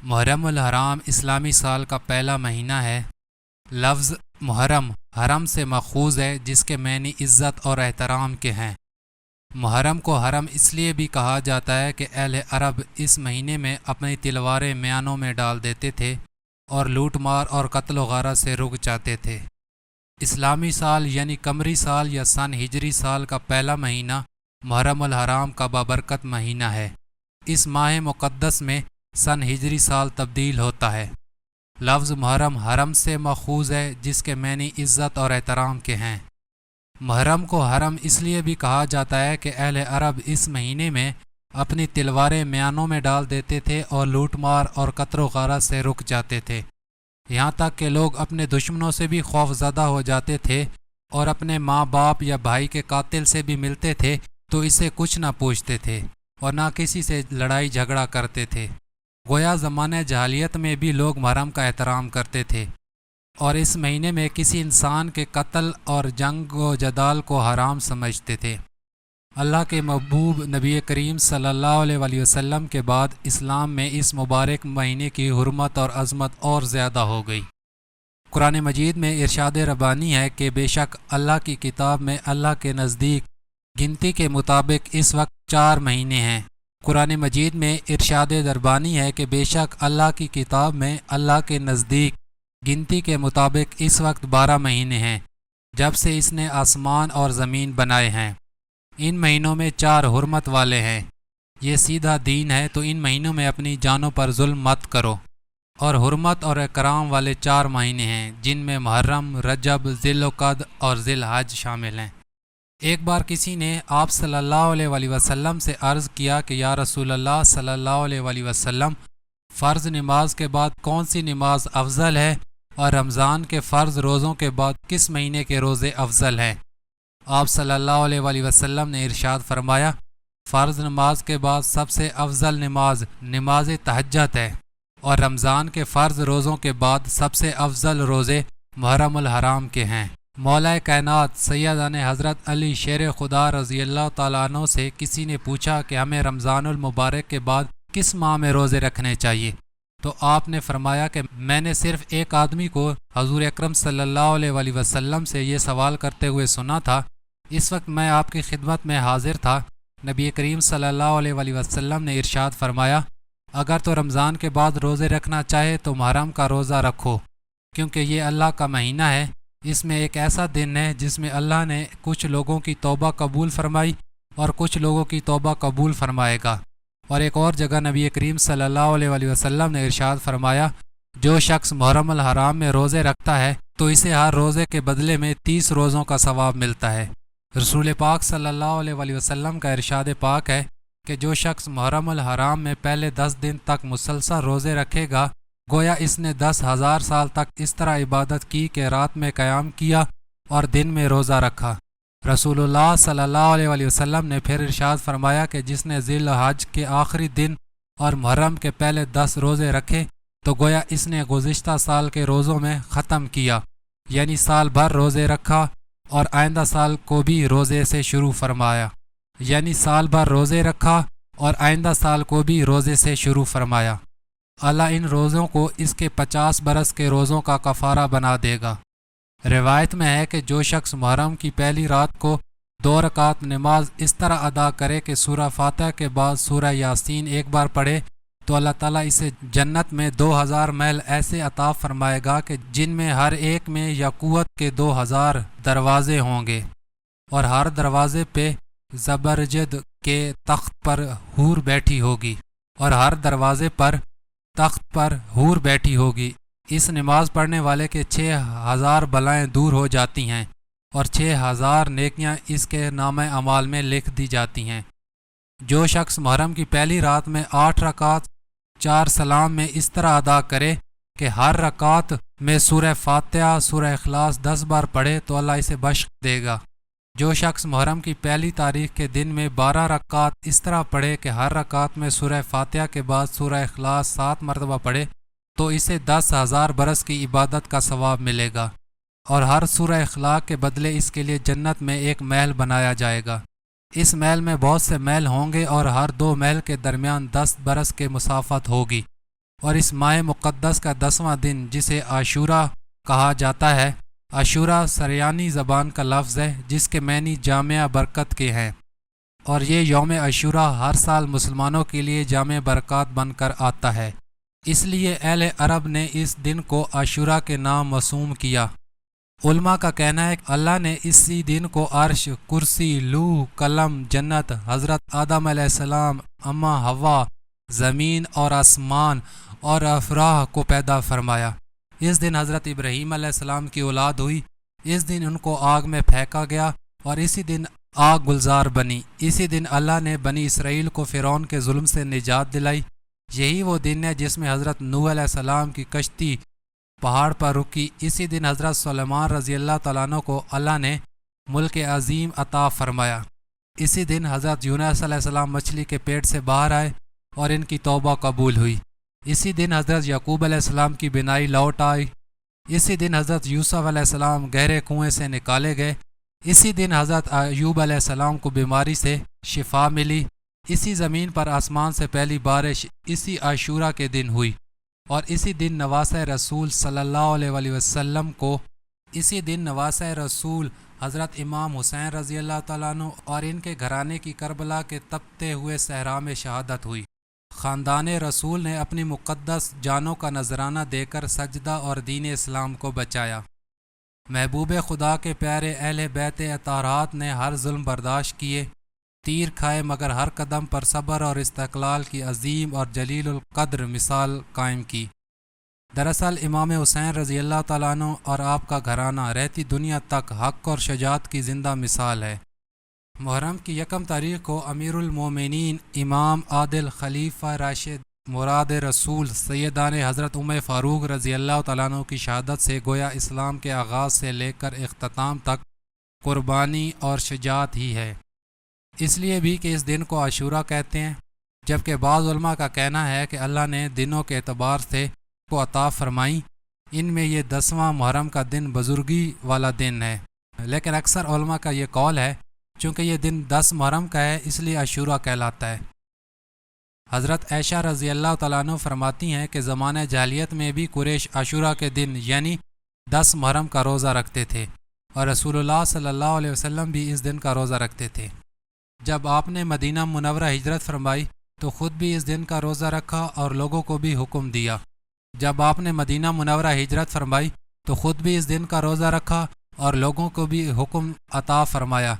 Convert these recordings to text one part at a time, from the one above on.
محرم الحرام اسلامی سال کا پہلا مہینہ ہے۔ لفظ محرم حرم سے ماخوذ ہے، جس کے معنی عزت اور احترام کے ہیں۔ محرم کو حرم اس لیے بھی کہا جاتا ہے کہ اہل عرب اس مہینے میں اپنی تلواریں میانوں میں ڈال دیتے تھے اور لوٹ مار اور قتل و غارت سے رک جاتے تھے۔ اسلامی سال یعنی قمری سال یا سن ہجری سال کا پہلا مہینہ محرم الحرام کا بابرکت مہینہ ہے۔ اس ماہ مقدس میں سن ہجری سال تبدیل ہوتا ہے۔ لفظ محرم حرم سے ماخوذ ہے، جس کے معنی عزت اور احترام کے ہیں۔ محرم کو حرم اس لیے بھی کہا جاتا ہے کہ اہل عرب اس مہینے میں اپنی تلواریں میانوں میں ڈال دیتے تھے اور لوٹ مار اور قتل و غارت سے رک جاتے تھے، یہاں تک کہ لوگ اپنے دشمنوں سے بھی خوف زدہ ہو جاتے تھے اور اپنے ماں باپ یا بھائی کے قاتل سے بھی ملتے تھے تو اسے کچھ نہ پوچھتے تھے اور نہ کسی سے لڑائی جھگڑا کرتے تھے۔ گویا زمانہ جاہلیت میں بھی لوگ محرم کا احترام کرتے تھے اور اس مہینے میں کسی انسان کے قتل اور جنگ و جدال کو حرام سمجھتے تھے۔ اللہ کے محبوب نبی کریم صلی اللہ علیہ وآلہ وسلم کے بعد اسلام میں اس مبارک مہینے کی حرمت اور عظمت اور زیادہ ہو گئی۔ قرآن مجید میں ارشاد ربانی ہے کہ بے شک اللہ کی کتاب میں اللہ کے نزدیک گنتی کے مطابق اس وقت 4 مہینے ہیں۔ قرآن مجید میں ارشاد ربانی ہے کہ بے شک اللہ کی کتاب میں اللہ کے نزدیک گنتی کے مطابق اس وقت 12 مہینے ہیں، جب سے اس نے آسمان اور زمین بنائے ہیں۔ ان مہینوں میں 4 حرمت والے ہیں۔ یہ سیدھا دین ہے، تو ان مہینوں میں اپنی جانوں پر ظلم مت کرو۔ اور حرمت اور اکرام والے 4 مہینے ہیں، جن میں محرم، رجب، ذی القعدہ اور ذی الحج شامل ہیں۔ ایک بار کسی نے آپ صلی اللہ علیہ وآلہ وسلم سے عرض کیا کہ یا رسول اللہ صلی اللہ علیہ وآلہ وسلم، فرض نماز کے بعد کون سی نماز افضل ہے، اور رمضان کے فرض روزوں کے بعد کس مہینے کے روزے افضل ہیں؟ آپ صلی اللہ علیہ وآلہ وسلم نے ارشاد فرمایا، فرض نماز کے بعد سب سے افضل نماز نماز تہجد ہے، اور رمضان کے فرض روزوں کے بعد سب سے افضل روزے محرم الحرام کے ہیں۔ مولا کائنات سیدنا حضرت علی شیر خدا رضی اللہ تعالیٰ عنہ سے کسی نے پوچھا کہ ہمیں رمضان المبارک کے بعد کس ماہ میں روزے رکھنے چاہیے؟ تو آپ نے فرمایا کہ میں نے صرف ایک آدمی کو حضور اکرم صلی اللہ علیہ وآلہ وسلم سے یہ سوال کرتے ہوئے سنا تھا۔ اس وقت میں آپ کی خدمت میں حاضر تھا۔ نبی کریم صلی اللہ علیہ وآلہ وسلم نے ارشاد فرمایا، اگر تو رمضان کے بعد روزے رکھنا چاہے تو محرم کا روزہ رکھو، کیونکہ یہ اللہ کا مہینہ ہے۔ اس میں ایک ایسا دن ہے جس میں اللہ نے کچھ لوگوں کی توبہ قبول فرمائی اور کچھ لوگوں کی توبہ قبول فرمائے گا۔ اور ایک اور جگہ نبی کریم صلی اللہ علیہ وآلہ وسلم نے ارشاد فرمایا، جو شخص محرم الحرام میں روزے رکھتا ہے تو اسے ہر روزے کے بدلے میں 30 روزوں کا ثواب ملتا ہے۔ رسول پاک صلی اللہ علیہ وآلہ وسلم کا ارشاد پاک ہے کہ جو شخص محرم الحرام میں پہلے 10 دن تک مسلسل روزے رکھے گا، گویا اس نے 10,000 سال تک اس طرح عبادت کی کہ رات میں قیام کیا اور دن میں روزہ رکھا۔ رسول اللہ صلی اللہ علیہ وآلہ وسلم نے پھر ارشاد فرمایا کہ جس نے ذی الحج کے آخری دن اور محرم کے پہلے 10 روزے رکھے تو گویا اس نے گزشتہ سال کے روزوں میں ختم کیا، یعنی سال بھر روزے رکھا اور آئندہ سال کو بھی روزے سے شروع فرمایا، یعنی سال بھر روزے رکھا اور آئندہ سال کو بھی روزے سے شروع فرمایا۔ اللہ ان روزوں کو اس کے 50 برس کے روزوں کا کفارہ بنا دے گا۔ روایت میں ہے کہ جو شخص محرم کی پہلی رات کو 2 رکعت نماز اس طرح ادا کرے کہ سورہ فاتحہ کے بعد سورہ یاسین ایک بار پڑھے تو اللہ تعالیٰ اسے جنت میں 2000 محل ایسے عطا فرمائے گا کہ جن میں ہر ایک میں یاقوت کے 2000 دروازے ہوں گے، اور ہر دروازے پہ زبرجد کے تخت پر حور بیٹھی ہوگی، اور ہر دروازے پر تخت پر حور بیٹھی ہوگی۔ اس نماز پڑھنے والے کے 6000 بلائیں دور ہو جاتی ہیں اور 6000 نیکیاں اس کے نامہ اعمال میں لکھ دی جاتی ہیں۔ جو شخص محرم کی پہلی رات میں 8 رکعات 4 سلام میں اس طرح ادا کرے کہ ہر رکعت میں سورہ فاتحہ سورہ اخلاص 10 بار پڑھے تو اللہ اسے بخش دے گا۔ جو شخص محرم کی پہلی تاریخ کے دن میں 12 رکعات اس طرح پڑھے کہ ہر رکعت میں سورہ فاتحہ کے بعد سورہ اخلاص 7 مرتبہ پڑھے تو اسے 10,000 برس کی عبادت کا ثواب ملے گا، اور ہر سورہ اخلاق کے بدلے اس کے لیے جنت میں ایک محل بنایا جائے گا۔ اس محل میں بہت سے محل ہوں گے اور ہر 2 محل کے درمیان 10 برس کے مسافت ہوگی۔ اور اس ماہ مقدس کا 10واں دن جسے عاشورہ کہا جاتا ہے، عاشورہ سریانی زبان کا لفظ ہے جس کے معنی جامع برکت کے ہیں، اور یہ یوم عاشورہ ہر سال مسلمانوں کے لیے جامع برکات بن کر آتا ہے، اس لیے اہل عرب نے اس دن کو عاشورہ کے نام موسوم کیا۔ علماء کا کہنا ہے کہ اللہ نے اسی دن کو عرش، کرسی، لوح قلم، جنت، حضرت آدم علیہ السلام، اماں حوا، زمین اور آسمان اور افراح کو پیدا فرمایا۔ اس دن حضرت ابراہیم علیہ السلام کی اولاد ہوئی، اس دن ان کو آگ میں پھینکا گیا اور اسی دن آگ گلزار بنی۔ اسی دن اللہ نے بنی اسرائیل کو فرعون کے ظلم سے نجات دلائی۔ یہی وہ دن ہے جس میں حضرت نوح علیہ السلام کی کشتی پہاڑ پر رکی۔ اسی دن حضرت سلیمان رضی اللہ تعالیٰ عنہ کو اللہ نے ملک عظیم عطا فرمایا۔ اسی دن حضرت یونس علیہ السلام مچھلی کے پیٹ سے باہر آئے اور ان کی توبہ قبول ہوئی۔ اسی دن حضرت یعقوب علیہ السلام کی بینائی لوٹ آئی۔ اسی دن حضرت یوسف علیہ السلام گہرے کنویں سے نکالے گئے۔ اسی دن حضرت ایوب علیہ السلام کو بیماری سے شفا ملی۔ اسی زمین پر آسمان سے پہلی بارش اسی عاشورہ کے دن ہوئی، اور اسی دن نواسۂ رسول صلی اللہ علیہ وسلم کو حضرت امام حسین رضی اللہ تعالیٰ عنہ اور ان کے گھرانے کی کربلا کے تپتے ہوئے صحرا میں شہادت ہوئی۔ خاندان رسول نے اپنی مقدس جانوں کا نذرانہ دے کر سجدہ اور دین اسلام کو بچایا۔ محبوب خدا کے پیارے اہل بیت اطہارات نے ہر ظلم برداشت کیے، تیر کھائے، مگر ہر قدم پر صبر اور استقلال کی عظیم اور جلیل القدر مثال قائم کی۔ دراصل امام حسین رضی اللہ تعالیٰ عنہ اور آپ کا گھرانہ رہتی دنیا تک حق اور شجاعت کی زندہ مثال ہے۔ محرم کی 1 تاریخ کو امیر المومنین امام عادل خلیفہ راشد مراد رسول سیدان حضرت عمر فاروق رضی اللہ تعالیٰ عنہ کی شہادت سے گویا اسلام کے آغاز سے لے کر اختتام تک قربانی اور شجاعت ہی ہے۔ اس لیے بھی کہ اس دن کو عاشورہ کہتے ہیں، جبکہ بعض علماء کا کہنا ہے کہ اللہ نے دنوں کے اعتبار سے کو عطا فرمائی، ان میں یہ 10واں محرم کا دن بزرگی والا دن ہے، لیکن اکثر علماء کا یہ قول ہے چونکہ یہ دن 10 محرم کا ہے اس لیے عاشورہ کہلاتا ہے۔ حضرت عائشہ رضی اللہ تعالیٰ عنہ فرماتی ہیں کہ زمانہ جاہلیت میں بھی قریش عاشورہ کے دن یعنی 10 محرم کا روزہ رکھتے تھے، اور رسول اللہ صلی اللہ علیہ وسلم بھی اس دن کا روزہ رکھتے تھے۔ جب آپ نے مدینہ منورہ ہجرت فرمائی تو خود بھی اس دن کا روزہ رکھا اور لوگوں کو بھی حکم دیا۔ جب آپ نے مدینہ منورہ ہجرت فرمائی تو خود بھی اس دن کا روزہ رکھا اور لوگوں کو بھی حکم عطا فرمایا،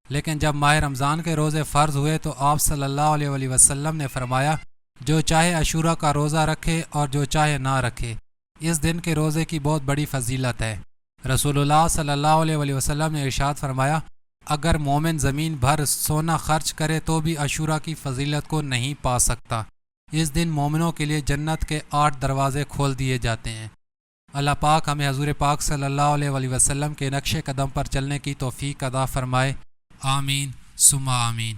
لیکن جب ماہ رمضان کے روزے فرض ہوئے تو آپ صلی اللہ علیہ وسلم نے فرمایا جو چاہے عاشورہ کا روزہ رکھے اور جو چاہے نہ رکھے، اس دن کے روزے کی بہت بڑی فضیلت ہے۔ رسول اللہ صلی اللہ علیہ وسلم نے ارشاد فرمایا اگر مومن زمین بھر سونا خرچ کرے تو بھی عاشورہ کی فضیلت کو نہیں پا سکتا۔ اس دن مومنوں کے لیے جنت کے 8 دروازے کھول دیے جاتے ہیں۔ اللہ پاک ہمیں حضور پاک صلی اللہ علیہ وسلم کے نقش قدم پر چلنے کی توفیق عطا فرمائے، آمین ثم آمین۔